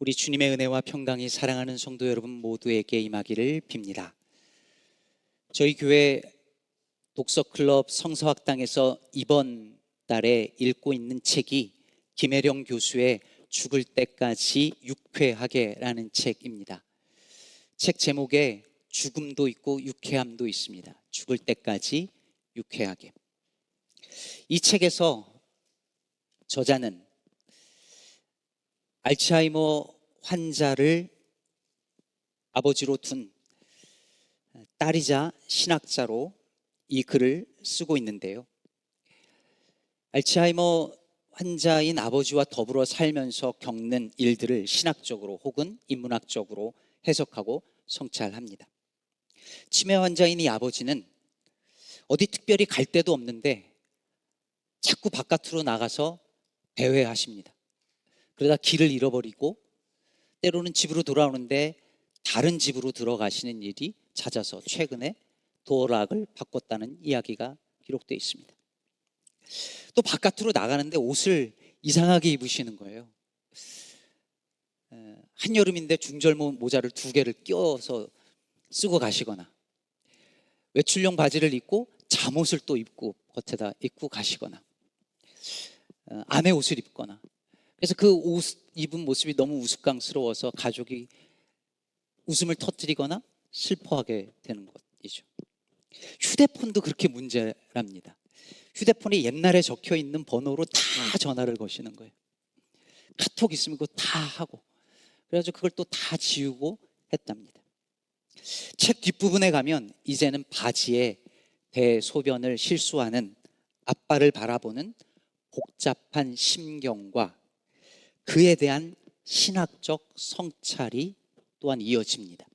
우리 주님의 은혜와 평강이 사랑하는 성도 여러분 모두에게 임하기를 빕니다. 저희 교회 독서클럽 성서학당에서 이번 달에 읽고 있는 책이 김혜령 교수의 죽을 때까지 유쾌하게라는 책입니다. 책 제목에 죽음도 있고 유쾌함도 있습니다. 죽을 때까지 유쾌하게. 이 책에서 저자는 알츠하이머 환자를 아버지로 둔 딸이자 신학자로 이 글을 쓰고 있는데요. 알츠하이머 환자인 아버지와 더불어 살면서 겪는 일들을 신학적으로 혹은 인문학적으로 해석하고 성찰합니다. 치매 환자인 이 아버지는 어디 특별히 갈 데도 없는데 자꾸 바깥으로 나가서 배회하십니다. 그러다 길을 잃어버리고 때로는 집으로 돌아오는데 다른 집으로 들어가시는 일이 잦아서 최근에 도락을 바꿨다는 이야기가 기록되어 있습니다. 또 바깥으로 나가는데 옷을 이상하게 입으시는 거예요. 한여름인데 중절모 모자를 2개를 끼워서 쓰고 가시거나 외출용 바지를 입고 잠옷을 또 입고 겉에다 입고 가시거나 안에 옷을 입거나, 그래서 그 옷 입은 모습이 너무 우스꽝스러워서 가족이 웃음을 터뜨리거나 슬퍼하게 되는 것이죠. 휴대폰도 그렇게 문제랍니다. 휴대폰에 옛날에 적혀 있는 번호로 다 전화를 거시는 거예요. 카톡 있으면 그거 다 하고, 그래가지고 그걸 또 다 지우고 했답니다. 책 뒷부분에 가면 이제는 바지에 대소변을 실수하는 아빠를 바라보는 복잡한 심경과 그에 대한 신학적 성찰이 또한 이어집니다.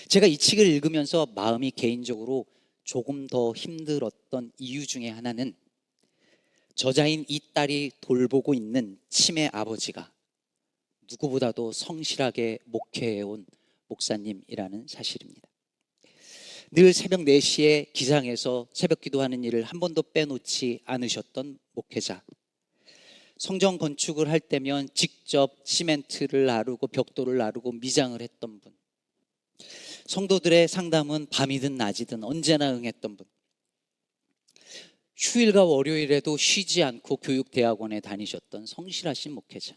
제가 이 책을 읽으면서 마음이 개인적으로 조금 더 힘들었던 이유 중에 하나는 저자인 이 딸이 돌보고 있는 치매 아버지가 누구보다도 성실하게 목회해온 목사님이라는 사실입니다. 늘 새벽 4시에 기상해서 새벽 기도하는 일을 한 번도 빼놓지 않으셨던 목회자, 성전 건축을 할 때면 직접 시멘트를 나르고 벽돌을 나르고 미장을 했던 분, 성도들의 상담은 밤이든 낮이든 언제나 응했던 분, 휴일과 월요일에도 쉬지 않고 교육대학원에 다니셨던 성실하신 목회자.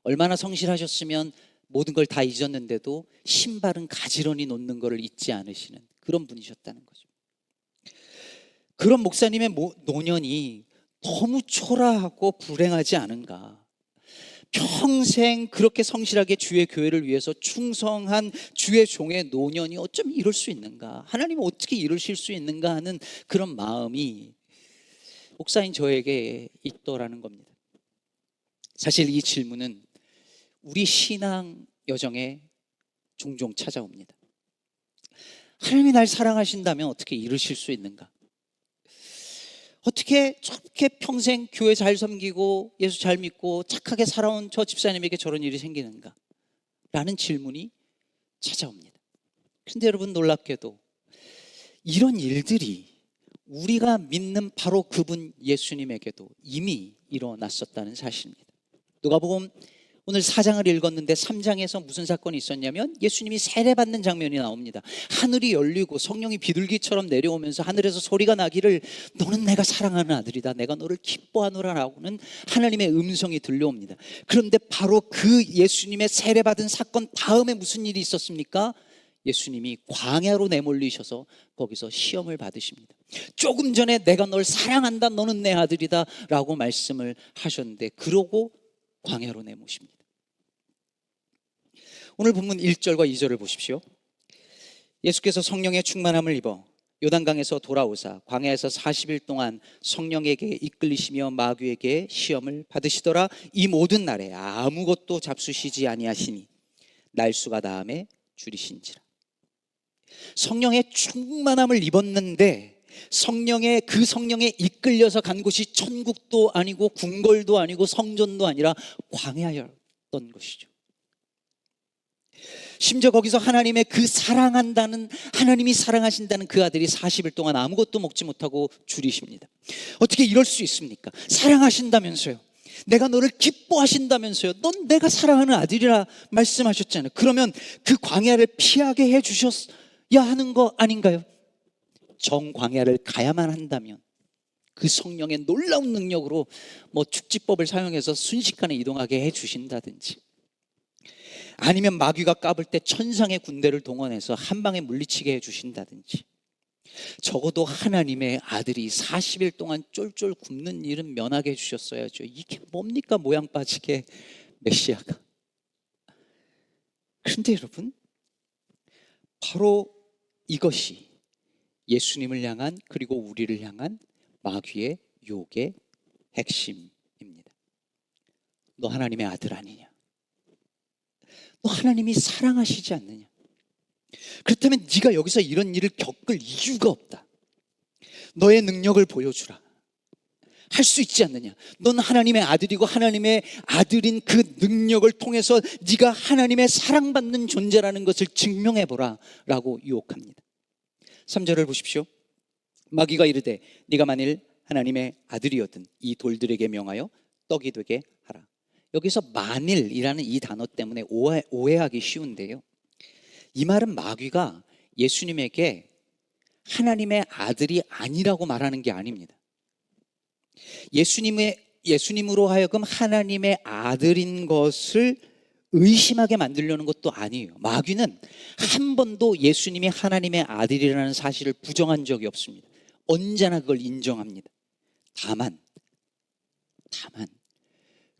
얼마나 성실하셨으면 모든 걸 다 잊었는데도 신발은 가지런히 놓는 것을 잊지 않으시는 그런 분이셨다는 거죠. 그런 목사님의 노년이 너무 초라하고 불행하지 않은가. 평생 그렇게 성실하게 주의 교회를 위해서 충성한 주의 종의 노년이 어쩜 이럴 수 있는가, 하나님은 어떻게 이러실 수 있는가 하는 그런 마음이 목사인 저에게 있더라는 겁니다. 사실 이 질문은 우리 신앙 여정에 종종 찾아옵니다. 하나님이 날 사랑하신다면 어떻게 이러실 수 있는가? 어떻게 저렇게 평생 교회 잘 섬기고 예수 잘 믿고 착하게 살아온 저 집사님에게 저런 일이 생기는가? 라는 질문이 찾아옵니다. 그런데 여러분, 놀랍게도 이런 일들이 우리가 믿는 바로 그분 예수님에게도 이미 일어났었다는 사실입니다. 누가복음 오늘 4장을 읽었는데 3장에서 무슨 사건이 있었냐면 예수님이 세례받는 장면이 나옵니다. 하늘이 열리고 성령이 비둘기처럼 내려오면서 하늘에서 소리가 나기를 너는 내가 사랑하는 아들이다, 내가 너를 기뻐하노라 라고는 하나님의 음성이 들려옵니다. 그런데 바로 그 예수님의 세례받은 사건 다음에 무슨 일이 있었습니까? 예수님이 광야로 내몰리셔서 거기서 시험을 받으십니다. 조금 전에 내가 널 사랑한다, 너는 내 아들이다 라고 말씀을 하셨는데 그러고 광야로 내모십니다. 오늘 본문 1절과 2절을 보십시오. 예수께서 성령의 충만함을 입어 요단강에서 돌아오사 광야에서 40일 동안 성령에게 이끌리시며 마귀에게 시험을 받으시더라. 이 모든 날에 아무것도 잡수시지 아니하시니 날수가 다함에 줄이신지라. 성령의 충만함을 입었는데 그 성령에 이끌려서 간 곳이 천국도 아니고 궁궐도 아니고 성전도 아니라 광야였던 것이죠. 심지어 거기서 하나님의 그 사랑한다는, 하나님이 사랑하신다는 그 아들이 40일 동안 아무것도 먹지 못하고 줄이십니다. 어떻게 이럴 수 있습니까? 사랑하신다면서요. 내가 너를 기뻐하신다면서요. 넌 내가 사랑하는 아들이라 말씀하셨잖아요. 그러면 그 광야를 피하게 해주셨어야 하는 거 아닌가요? 정광야를 가야만 한다면 그 성령의 놀라운 능력으로 뭐 축지법을 사용해서 순식간에 이동하게 해주신다든지, 아니면 마귀가 까불 때 천상의 군대를 동원해서 한 방에 물리치게 해주신다든지, 적어도 하나님의 아들이 40일 동안 쫄쫄 굶는 일은 면하게 해주셨어야죠. 이게 뭡니까, 모양 빠지게 메시아가. 그런데 여러분, 바로 이것이 예수님을 향한, 그리고 우리를 향한 마귀의 유혹의 핵심입니다. 너 하나님의 아들 아니냐? 너 하나님이 사랑하시지 않느냐? 그렇다면 네가 여기서 이런 일을 겪을 이유가 없다. 너의 능력을 보여주라. 할 수 있지 않느냐? 넌 하나님의 아들이고 하나님의 아들인 그 능력을 통해서 네가 하나님의 사랑받는 존재라는 것을 증명해보라 라고 유혹합니다. 3절을 보십시오. 마귀가 이르되 네가 만일 하나님의 아들이었든 이 돌들에게 명하여 떡이 되게 하라. 여기서 만일이라는 이 단어 때문에 오해하기 쉬운데요, 이 말은 마귀가 예수님에게 하나님의 아들이 아니라고 말하는 게 아닙니다. 예수님으로 하여금 하나님의 아들인 것을 의심하게 만들려는 것도 아니에요. 마귀는 한 번도 예수님이 하나님의 아들이라는 사실을 부정한 적이 없습니다. 언제나 그걸 인정합니다. 다만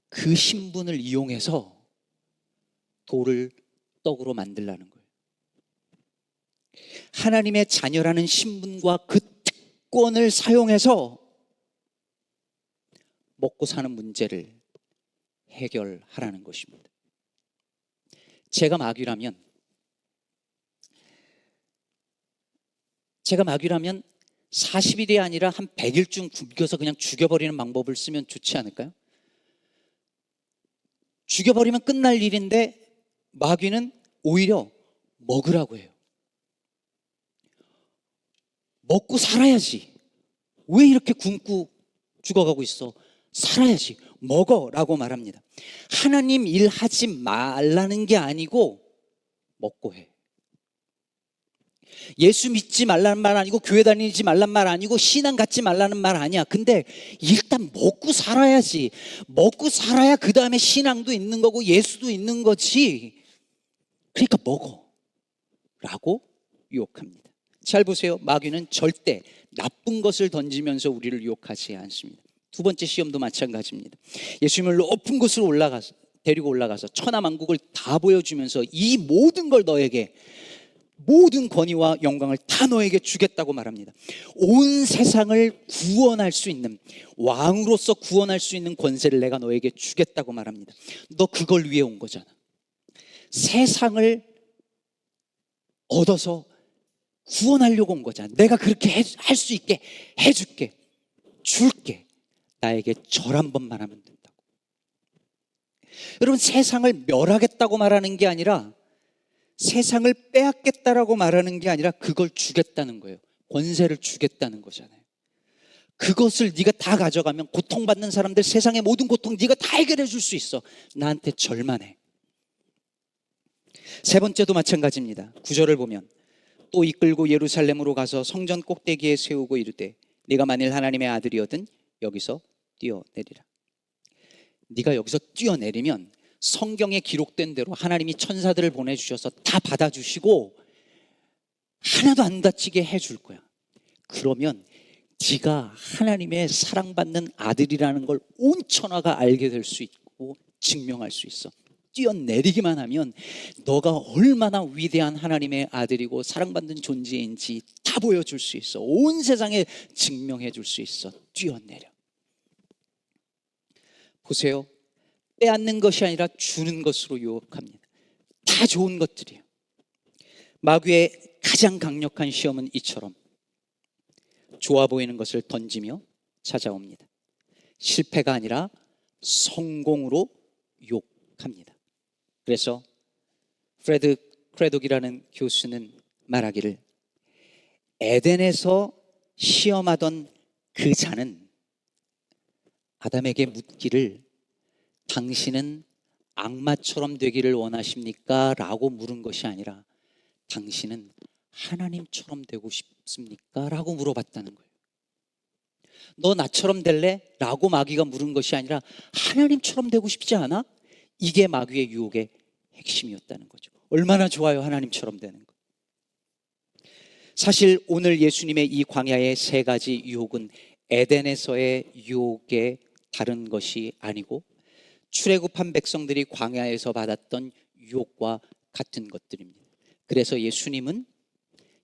그 신분을 이용해서 돌을 떡으로 만들라는 거예요. 하나님의 자녀라는 신분과 그 특권을 사용해서 먹고 사는 문제를 해결하라는 것입니다. 제가 마귀라면 40일이 아니라 한 100일쯤 굶겨서 그냥 죽여버리는 방법을 쓰면 좋지 않을까요? 죽여버리면 끝날 일인데 마귀는 오히려 먹으라고 해요. 먹고 살아야지. 왜 이렇게 굶고 죽어가고 있어? 살아야지. 먹어라고 말합니다. 하나님 일 하지 말라는 게 아니고 먹고 해. 예수 믿지 말라는 말 아니고 교회 다니지 말라는 말 아니고 신앙 갖지 말라는 말 아니야. 근데 일단 먹고 살아야지. 먹고 살아야 그 다음에 신앙도 있는 거고 예수도 있는 거지. 그러니까 먹어 라고 유혹합니다. 잘 보세요. 마귀는 절대 나쁜 것을 던지면서 우리를 유혹하지 않습니다. 두 번째 시험도 마찬가지입니다. 예수님을 높은 곳으로 데리고 올라가서 천하만국을 다 보여주면서 이 모든 걸 너에게, 모든 권위와 영광을 다 너에게 주겠다고 말합니다. 온 세상을 구원할 수 있는, 왕으로서 구원할 수 있는 권세를 내가 너에게 주겠다고 말합니다. 너 그걸 위해 온 거잖아. 세상을 얻어서 구원하려고 온 거잖아. 내가 그렇게 할 수 있게 해줄게, 줄게. 나에게 절 한 번만 하면 된다고. 여러분, 세상을 멸하겠다고 말하는 게 아니라, 세상을 빼앗겠다라고 말하는 게 아니라 그걸 주겠다는 거예요. 권세를 주겠다는 거잖아요. 그것을 네가 다 가져가면 고통받는 사람들, 세상의 모든 고통 네가 다 해결해 줄 수 있어. 나한테 절만 해. 세 번째도 마찬가지입니다. 9절을 보면 또 이끌고 예루살렘으로 가서 성전 꼭대기에 세우고 이르되 네가 만일 하나님의 아들이거든 여기서 뛰어내리라. 네가 여기서 뛰어내리면 성경에 기록된 대로 하나님이 천사들을 보내주셔서 다 받아주시고 하나도 안 다치게 해줄 거야. 그러면 네가 하나님의 사랑받는 아들이라는 걸 온 천하가 알게 될 수 있고 증명할 수 있어. 뛰어내리기만 하면 너가 얼마나 위대한 하나님의 아들이고 사랑받는 존재인지 다 보여줄 수 있어. 온 세상에 증명해 줄 수 있어. 뛰어내려. 보세요. 빼앗는 것이 아니라 주는 것으로 유혹합니다. 다 좋은 것들이에요. 마귀의 가장 강력한 시험은 이처럼 좋아 보이는 것을 던지며 찾아옵니다. 실패가 아니라 성공으로 유혹합니다. 그래서 프레드 크레독이라는 교수는 말하기를 에덴에서 시험하던 그 자는 아담에게 묻기를 당신은 악마처럼 되기를 원하십니까? 라고 물은 것이 아니라 당신은 하나님처럼 되고 싶습니까? 라고 물어봤다는 거예요. 너 나처럼 될래? 라고 마귀가 물은 것이 아니라 하나님처럼 되고 싶지 않아? 이게 마귀의 유혹의 핵심이었다는 거죠. 얼마나 좋아요, 하나님처럼 되는 거. 사실 오늘 예수님의 이 광야의 세 가지 유혹은 에덴에서의 유혹에 다른 것이 아니고 출애굽한 백성들이 광야에서 받았던 유혹과 같은 것들입니다. 그래서 예수님은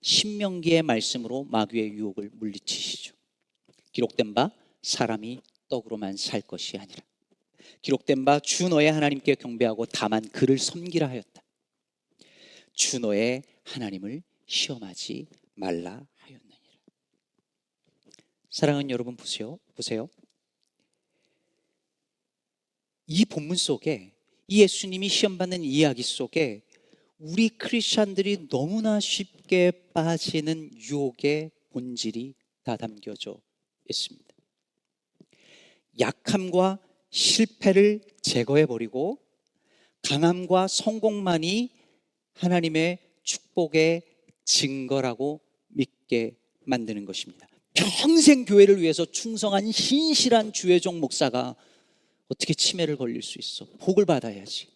신명기의 말씀으로 마귀의 유혹을 물리치시죠. 기록된 바 사람이 떡으로만 살 것이 아니라, 기록된 바 주 너의 하나님께 경배하고 다만 그를 섬기라 하였다. 주 너의 하나님을 시험하지 말라 하였느니라. 사랑하는 여러분, 보세요. 이 본문 속에, 이 예수님이 시험받는 이야기 속에 우리 크리스찬들이 너무나 쉽게 빠지는 유혹의 본질이 다 담겨져 있습니다. 약함과 실패를 제거해버리고 강함과 성공만이 하나님의 축복의 증거라고 믿게 만드는 것입니다. 평생 교회를 위해서 충성한 신실한 주의종 목사가 어떻게 치매를 걸릴 수 있어? 복을 받아야지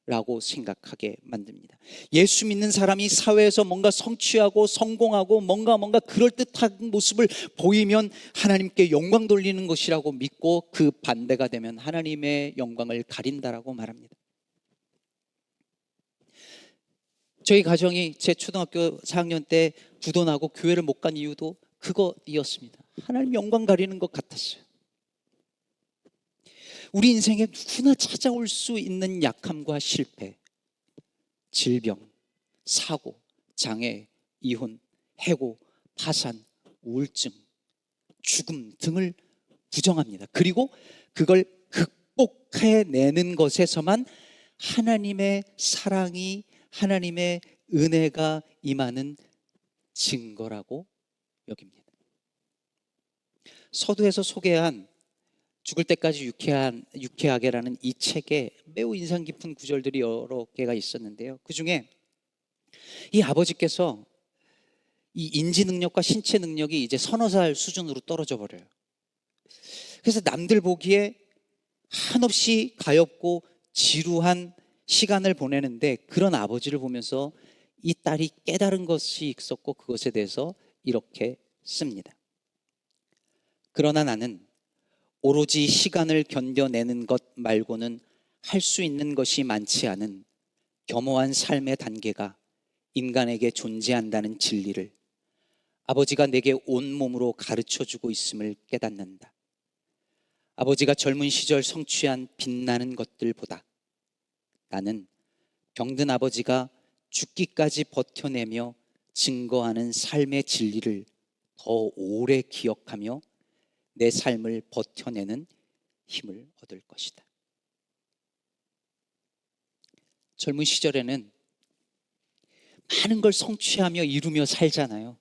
라고 생각하게 만듭니다. 예수 믿는 사람이 사회에서 뭔가 성취하고 성공하고 뭔가 그럴듯한 모습을 보이면 하나님께 영광 돌리는 것이라고 믿고 그 반대가 되면 하나님의 영광을 가린다라고 말합니다. 저희 가정이 제 초등학교 4학년 때 부도나고 교회를 못 간 이유도 그거이었습니다. 하나님 영광 가리는 것 같았어요. 우리 인생에 누구나 찾아올 수 있는 약함과 실패, 질병, 사고, 장애, 이혼, 해고, 파산, 우울증, 죽음 등을 부정합니다. 그리고 그걸 극복해내는 것에서만 하나님의 사랑이, 하나님의 은혜가 임하는 증거라고 여깁니다. 서두에서 소개한 죽을 때까지 유쾌하게라는 이 책에 매우 인상 깊은 구절들이 여러 개가 있었는데요. 그 중에 이 아버지께서 이 인지 능력과 신체 능력이 이제 서너 살 수준으로 떨어져 버려요. 그래서 남들 보기에 한없이 가엾고 지루한 시간을 보내는데, 그런 아버지를 보면서 이 딸이 깨달은 것이 있었고 그것에 대해서 이렇게 씁니다. 그러나 나는 오로지 시간을 견뎌내는 것 말고는 할 수 있는 것이 많지 않은 겸허한 삶의 단계가 인간에게 존재한다는 진리를 아버지가 내게 온몸으로 가르쳐주고 있음을 깨닫는다. 아버지가 젊은 시절 성취한 빛나는 것들보다 나는 병든 아버지가 죽기까지 버텨내며 증거하는 삶의 진리를 더 오래 기억하며 내 삶을 버텨내는 힘을 얻을 것이다. 젊은 시절에는 많은 걸 성취하며 이루며 살잖아요.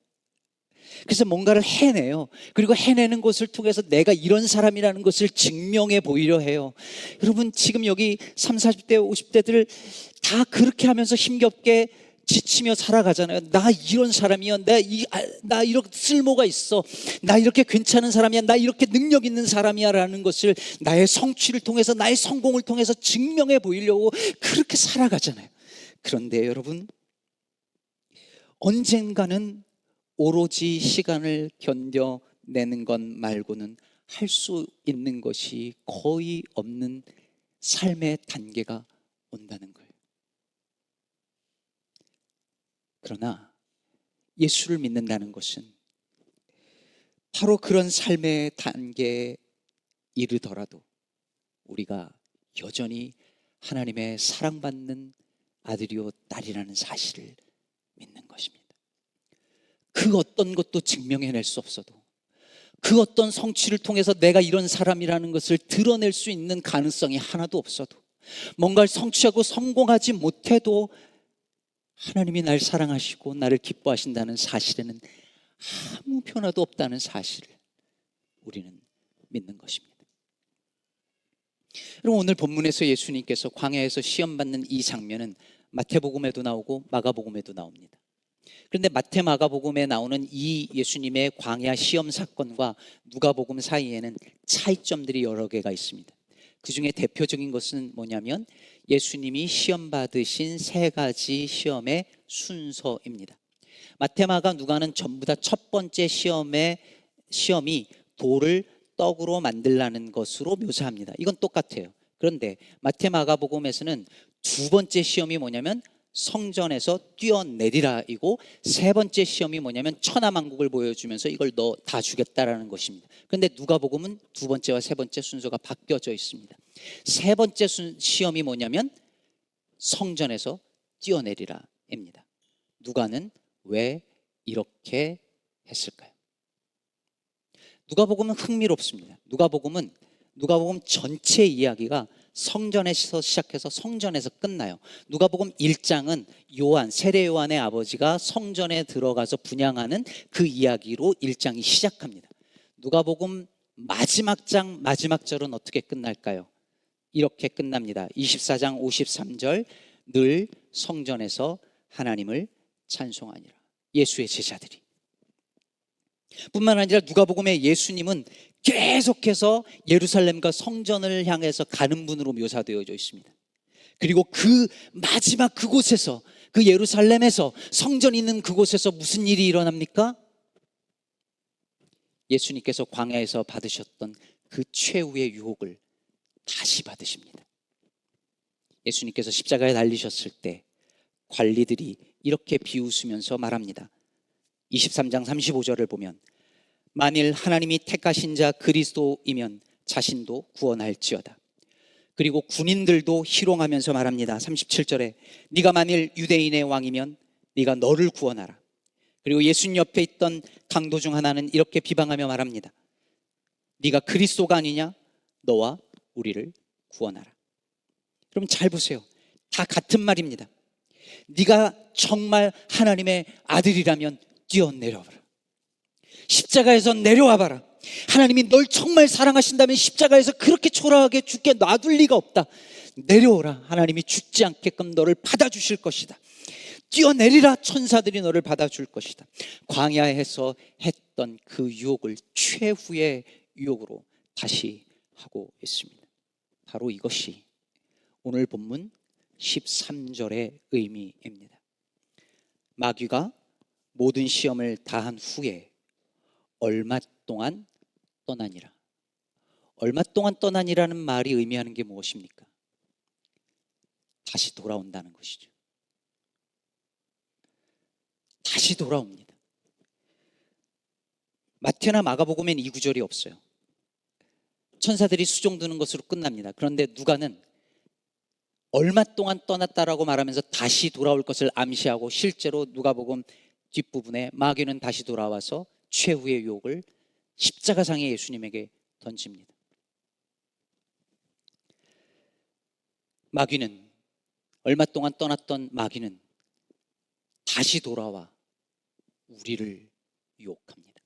그래서 뭔가를 해내요. 그리고 해내는 것을 통해서 내가 이런 사람이라는 것을 증명해 보이려 해요. 여러분, 지금 여기 30, 40대, 50대들 다 그렇게 하면서 힘겹게 지치며 살아가잖아요. 나 이런 사람이야. 나 이렇게 쓸모가 있어. 나 이렇게 괜찮은 사람이야. 나 이렇게 능력 있는 사람이야 라는 것을 나의 성취를 통해서, 나의 성공을 통해서 증명해 보이려고 그렇게 살아가잖아요. 그런데 여러분, 언젠가는 오로지 시간을 견뎌내는 것 말고는 할 수 있는 것이 거의 없는 삶의 단계가 온다는 거예요. 그러나 예수를 믿는다는 것은 바로 그런 삶의 단계에 이르더라도 우리가 여전히 하나님의 사랑받는 아들이요 딸이라는 사실을 믿는 것입니다. 그 어떤 것도 증명해낼 수 없어도, 그 어떤 성취를 통해서 내가 이런 사람이라는 것을 드러낼 수 있는 가능성이 하나도 없어도, 뭔가를 성취하고 성공하지 못해도 하나님이 날 사랑하시고 나를 기뻐하신다는 사실에는 아무 변화도 없다는 사실을 우리는 믿는 것입니다. 그럼 오늘 본문에서 예수님께서 광야에서 시험 받는 이 장면은 마태복음에도 나오고 마가복음에도 나옵니다. 그런데 마태 마가복음에 나오는 이 예수님의 광야 시험 사건과 누가복음 사이에는 차이점들이 여러 개가 있습니다. 그 중에 대표적인 것은 뭐냐면 예수님이 시험 받으신 세 가지 시험의 순서입니다. 마태 마가 누가는 전부 다 첫 번째 시험이 돌을 떡으로 만들라는 것으로 묘사합니다. 이건 똑같아요. 그런데 마태 마가복음에서는 두 번째 시험이 뭐냐면 성전에서 뛰어내리라이고, 세 번째 시험이 뭐냐면 천하만국을 보여주면서 이걸 너 다 주겠다라는 것입니다. 그런데 누가복음은 두 번째와 세 번째 순서가 바뀌어져 있습니다. 세 번째 시험이 뭐냐면 성전에서 뛰어내리라입니다. 누가는 왜 이렇게 했을까요? 누가복음은 흥미롭습니다. 누가복음 전체 이야기가 성전에서 시작해서 성전에서 끝나요. 누가복음 1장은 세례 요한의 아버지가 성전에 들어가서 분향하는 그 이야기로 1장이 시작합니다. 누가복음 마지막 장 마지막 절은 어떻게 끝날까요? 이렇게 끝납니다. 24장 53절, 늘 성전에서 하나님을 찬송하니라. 예수의 제자들이. 뿐만 아니라 누가복음의 예수님은 계속해서 예루살렘과 성전을 향해서 가는 분으로 묘사되어져 있습니다. 그리고 그 마지막 그곳에서, 그 예루살렘에서, 성전이 있는 그곳에서 무슨 일이 일어납니까? 예수님께서 광야에서 받으셨던 그 최후의 유혹을 다시 받으십니다. 예수님께서 십자가에 달리셨을 때 관리들이 이렇게 비웃으면서 말합니다. 23장 35절을 보면 만일 하나님이 택하신 자 그리스도이면 자신도 구원할지어다. 그리고 군인들도 희롱하면서 말합니다. 37절에 네가 만일 유대인의 왕이면 네가 너를 구원하라. 그리고 예수님 옆에 있던 강도 중 하나는 이렇게 비방하며 말합니다. 네가 그리스도가 아니냐? 너와 우리를 구원하라. 그럼 잘 보세요. 다 같은 말입니다. 네가 정말 하나님의 아들이라면 뛰어내려와라. 십자가에서 내려와 봐라. 하나님이 널 정말 사랑하신다면 십자가에서 그렇게 초라하게 죽게 놔둘 리가 없다. 내려오라. 하나님이 죽지 않게끔 너를 받아주실 것이다. 뛰어내리라. 천사들이 너를 받아줄 것이다. 광야에서 했던 그 유혹을 최후의 유혹으로 다시 하고 있습니다. 바로 이것이 오늘 본문 13절의 의미입니다. 마귀가 모든 시험을 다한 후에 얼마 동안 떠나니라. 얼마 동안 떠나니라는 말이 의미하는 게 무엇입니까? 다시 돌아온다는 것이죠. 다시 돌아옵니다. 마태나 마가복음엔 이 구절이 없어요. 천사들이 수종 드는 것으로 끝납니다. 그런데 누가는 얼마 동안 떠났다라고 말하면서 다시 돌아올 것을 암시하고, 실제로 누가복음 뒷부분에 마귀는 다시 돌아와서 최후의 유혹을 십자가상의 예수님에게 던집니다. 마귀는, 얼마 동안 떠났던 마귀는 다시 돌아와 우리를 유혹합니다.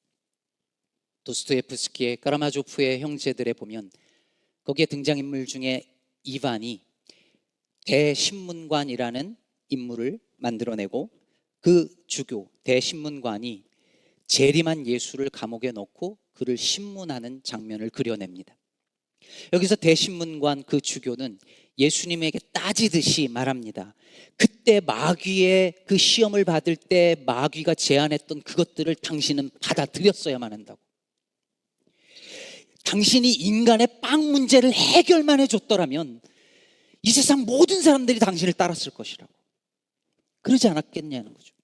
도스토예프스키의 까라마조프의 형제들에 보면 거기에 등장인물 중에 이반이 대신문관이라는 인물을 만들어내고, 그 주교 대신문관이 재림한 예수를 감옥에 넣고 그를 신문하는 장면을 그려냅니다. 여기서 대신문관 그 주교는 예수님에게 따지듯이 말합니다. 그때 마귀의 그 시험을 받을 때 마귀가 제안했던 그것들을 당신은 받아들였어야만 한다고. 당신이 인간의 빵 문제를 해결만 해줬더라면 이 세상 모든 사람들이 당신을 따랐을 것이라고. 그러지 않았겠냐는 거죠.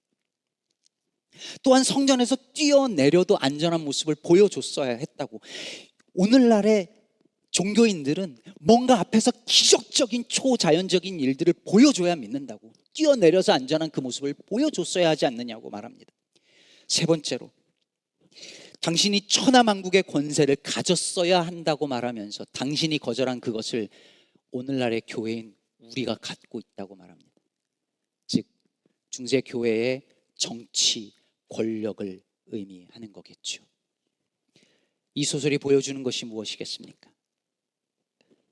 또한 성전에서 뛰어내려도 안전한 모습을 보여줬어야 했다고. 오늘날의 종교인들은 뭔가 앞에서 기적적인 초자연적인 일들을 보여줘야 믿는다고. 뛰어내려서 안전한 그 모습을 보여줬어야 하지 않느냐고 말합니다. 세 번째로, 당신이 천하만국의 권세를 가졌어야 한다고 말하면서 당신이 거절한 그것을 오늘날의 교회인 우리가 갖고 있다고 말합니다. 즉 중세교회의 정치, 권력을 의미하는 거겠죠. 이 소설이 보여주는 것이 무엇이겠습니까?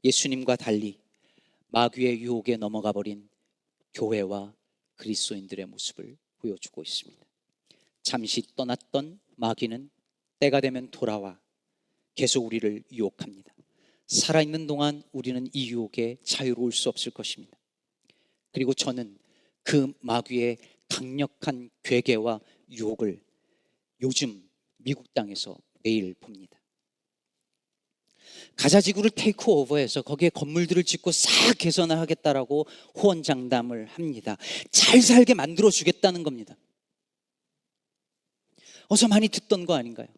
예수님과 달리 마귀의 유혹에 넘어가 버린 교회와 그리스도인들의 모습을 보여주고 있습니다. 잠시 떠났던 마귀는 때가 되면 돌아와 계속 우리를 유혹합니다. 살아있는 동안 우리는 이 유혹에 자유로울 수 없을 것입니다. 그리고 저는 그 마귀의 강력한 괴계와 유혹을 요즘 미국 땅에서 매일 봅니다. 가자지구를 테이크 오버해서 거기에 건물들을 짓고 싹 개선을 하겠다라고 호언장담을 합니다. 잘 살게 만들어 주겠다는 겁니다. 어서 많이 듣던 거 아닌가요?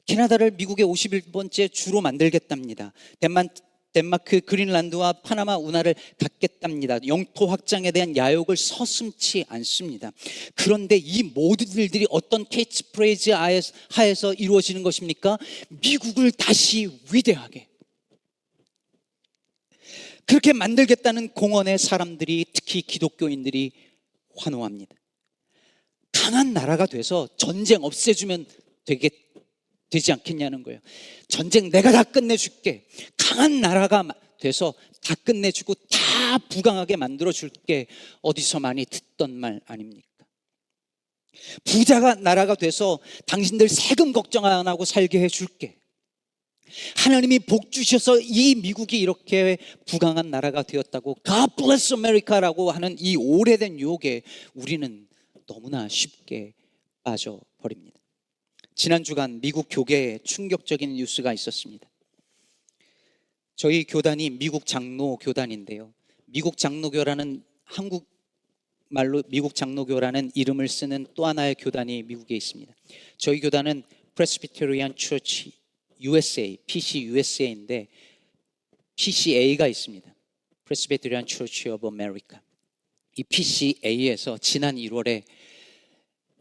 캐나다를 미국의 51번째 주로 만들겠답니다. 덴마크, 그린란드와 파나마 운하를 갖겠답니다. 영토 확장에 대한 야욕을 서슴지 않습니다. 그런데 이 모든 일들이 어떤 캐치프레이즈 하에서 이루어지는 것입니까? 미국을 다시 위대하게. 그렇게 만들겠다는 공언에 사람들이, 특히 기독교인들이 환호합니다. 강한 나라가 돼서 전쟁 없애주면 되지 않겠냐는 거예요. 전쟁 내가 다 끝내줄게. 강한 나라가 돼서 다 끝내주고 다 부강하게 만들어줄게. 어디서 많이 듣던 말 아닙니까? 부자가 나라가 돼서 당신들 세금 걱정 안 하고 살게 해줄게. 하나님이 복 주셔서 이 미국이 이렇게 부강한 나라가 되었다고 God bless America라고 하는 이 오래된 유혹에 우리는 너무나 쉽게 빠져버립니다. 지난 주간 미국 교계에 충격적인 뉴스가 있었습니다. 저희 교단이 미국 장로 교단인데요. 미국 장로교라는 한국말로 미국 장로교라는 이름을 쓰는 또 하나의 교단이 미국에 있습니다. 저희 교단은 Presbyterian Church USA, PCUSA인데 PCA가 있습니다. Presbyterian Church of America. 이 PCA에서 지난 1월에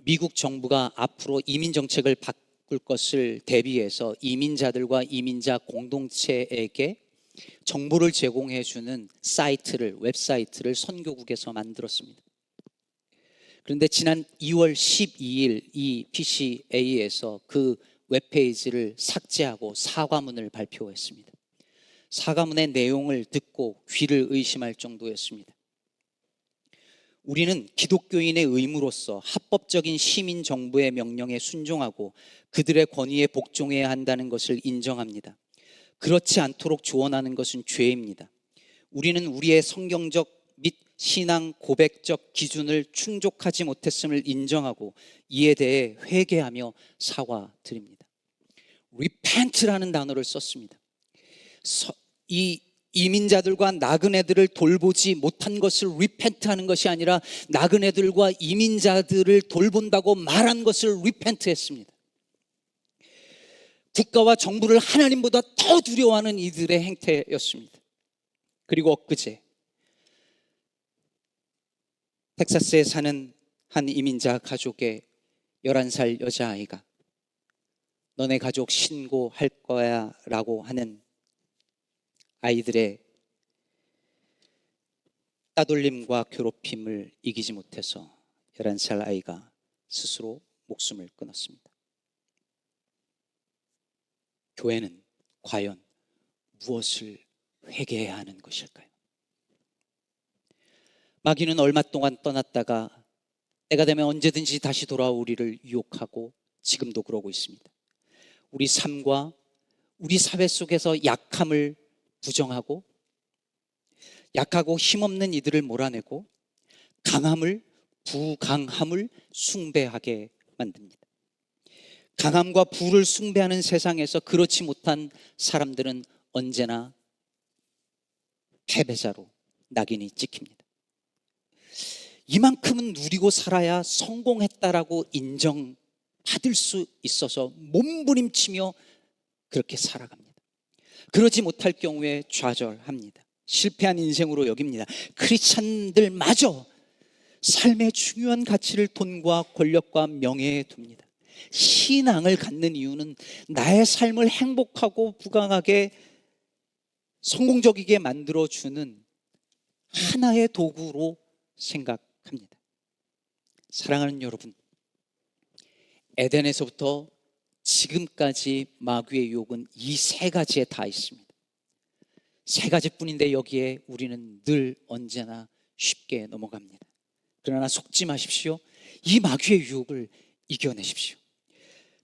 미국 정부가 앞으로 이민 정책을 바꿀 것을 대비해서 이민자들과 이민자 공동체에게 정보를 제공해 주는 웹사이트를 선교국에서 만들었습니다. 그런데 지난 2월 12일 이 PCA에서 그 웹페이지를 삭제하고 사과문을 발표했습니다. 사과문의 내용을 듣고 귀를 의심할 정도였습니다. 우리는 기독교인의 의무로서 합법적인 시민 정부의 명령에 순종하고 그들의 권위에 복종해야 한다는 것을 인정합니다. 그렇지 않도록 조언하는 것은 죄입니다. 우리는 우리의 성경적 및 신앙 고백적 기준을 충족하지 못했음을 인정하고 이에 대해 회개하며 사과드립니다. repent라는 단어를 썼습니다. 이 이민자들과 나그네들을 돌보지 못한 것을 repent하는 것이 아니라 나그네들과 이민자들을 돌본다고 말한 것을 repent했습니다. 국가와 정부를 하나님보다 더 두려워하는 이들의 행태였습니다. 그리고 엊그제 텍사스에 사는 한 이민자 가족의 11살 여자아이가 너네 가족 신고할 거야 라고 하는 아이들의 따돌림과 괴롭힘을 이기지 못해서 11살 아이가 스스로 목숨을 끊었습니다. 교회는 과연 무엇을 회개해야 하는 것일까요? 마귀는 얼마 동안 떠났다가 때가 되면 언제든지 다시 돌아와 우리를 유혹하고 지금도 그러고 있습니다. 우리 삶과 우리 사회 속에서 약함을 부정하고 약하고 힘없는 이들을 몰아내고 부강함을 숭배하게 만듭니다. 강함과 부를 숭배하는 세상에서 그렇지 못한 사람들은 언제나 패배자로 낙인이 찍힙니다. 이만큼은 누리고 살아야 성공했다라고 인정받을 수 있어서 몸부림치며 그렇게 살아갑니다. 그러지 못할 경우에 좌절합니다. 실패한 인생으로 여깁니다. 크리스찬들마저 삶의 중요한 가치를 돈과 권력과 명예에 둡니다. 신앙을 갖는 이유는 나의 삶을 행복하고 부강하게 성공적이게 만들어주는 하나의 도구로 생각합니다. 사랑하는 여러분, 에덴에서부터 지금까지 마귀의 유혹은 이 세 가지에 다 있습니다. 세 가지뿐인데 여기에 우리는 늘 언제나 쉽게 넘어갑니다. 그러나 속지 마십시오. 이 마귀의 유혹을 이겨내십시오.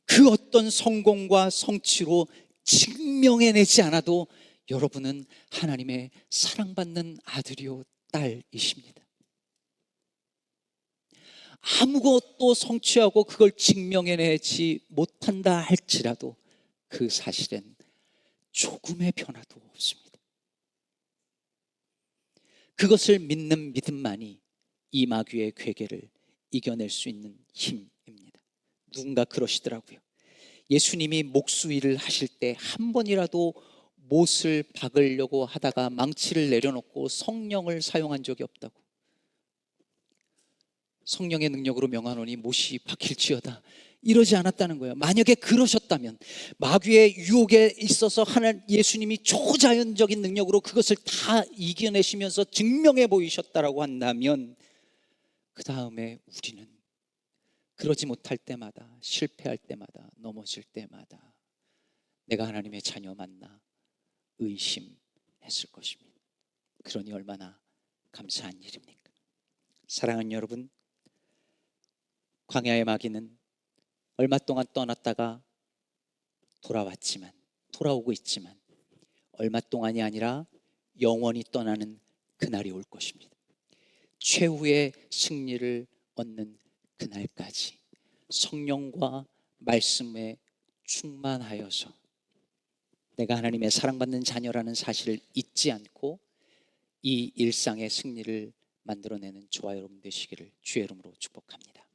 그 어떤 성공과 성취로 증명해내지 않아도 여러분은 하나님의 사랑받는 아들이요 딸이십니다. 아무것도 성취하고 그걸 증명해내지 못한다 할지라도 그 사실은 조금의 변화도 없습니다. 그것을 믿는 믿음만이 이 마귀의 괴계를 이겨낼 수 있는 힘입니다. 누군가 그러시더라고요. 예수님이 목수일을 하실 때 한 번이라도 못을 박으려고 하다가 망치를 내려놓고 성령을 사용한 적이 없다고. 성령의 능력으로 명하노니 못이 박힐지어다, 이러지 않았다는 거예요. 만약에 그러셨다면, 마귀의 유혹에 있어서 예수님이 초자연적인 능력으로 그것을 다 이겨내시면서 증명해 보이셨다라고 한다면, 그 다음에 우리는 그러지 못할 때마다, 실패할 때마다, 넘어질 때마다 내가 하나님의 자녀 맞나 의심했을 것입니다. 그러니 얼마나 감사한 일입니까? 사랑하는 여러분, 광야의 마귀는 얼마 동안 떠났다가 돌아오고 있지만 얼마 동안이 아니라 영원히 떠나는 그날이 올 것입니다. 최후의 승리를 얻는 그날까지 성령과 말씀에 충만하여서 내가 하나님의 사랑받는 자녀라는 사실을 잊지 않고 이 일상의 승리를 만들어내는 저와 여러분 되시기를 주의 이름으로 축복합니다.